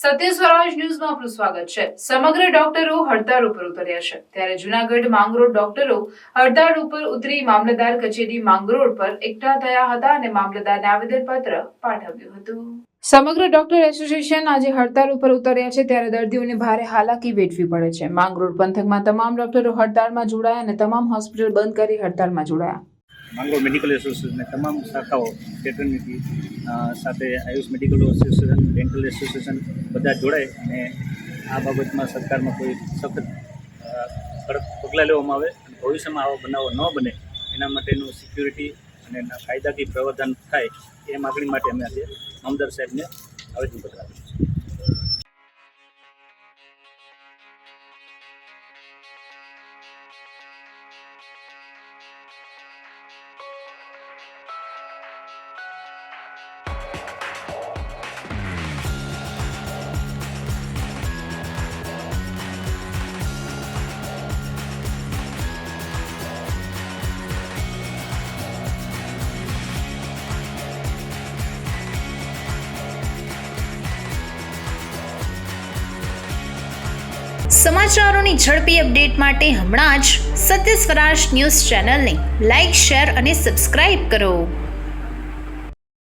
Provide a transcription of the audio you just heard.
સત્ય સ્વરાજ ન્યૂઝમાં આપનું સ્વાગત છે। સમગ્ર ડોક્ટરો હડતાળ ઉપર ઉતર્યા છે, ત્યારે જૂનાગઢ માંગરોળ ડોક્ટરો હડતાળ ઉપર ઉતરી મામલતદાર કચેરી માંગરોળ પર એકઠા થયા હતા અને મામલતદારને આવેદનપત્ર પાઠવ્યું હતું। સમગ્ર ડોક્ટર એસોસિએશન આજે હડતાળ ઉપર ઉતર્યા છે, ત્યારે દર્દીઓને ભારે હાલાકી વેઠવી પડે છે। માંગરોળ પંથકમાં તમામ ડોક્ટરો હડતાળમાં જોડાયા અને તમામ હોસ્પિટલ બંધ કરી હડતાળમાં જોડાયા। માંગરોળ મેડિકલ એસોસિએશનની તમામ શાખાઓ ફેટર્નિટી સાથે Ayush medical association, dental association બધા જોડાય અને આ બાબતમાં સરકારમાં કોઈ સખત કડક પગલાં લેવામાં આવે અને ભવિષ્યમાં આવા બનાવો ન બને એના માટેનું સિક્યુરિટી અને એના કાયદાકીય પ્રાવધાન થાય એ માગણી માટે અમે આજે મામલતદાર સાહેબને આવેદનપત્ર આપ્યું છે। સમાચારોની ઝડપી અપડેટ માટે હમણાં જ સત્ય સ્વરાજ ન્યૂઝ ચેનલને લાઇક, શેર અને સબસ્ક્રાઇબ કરો।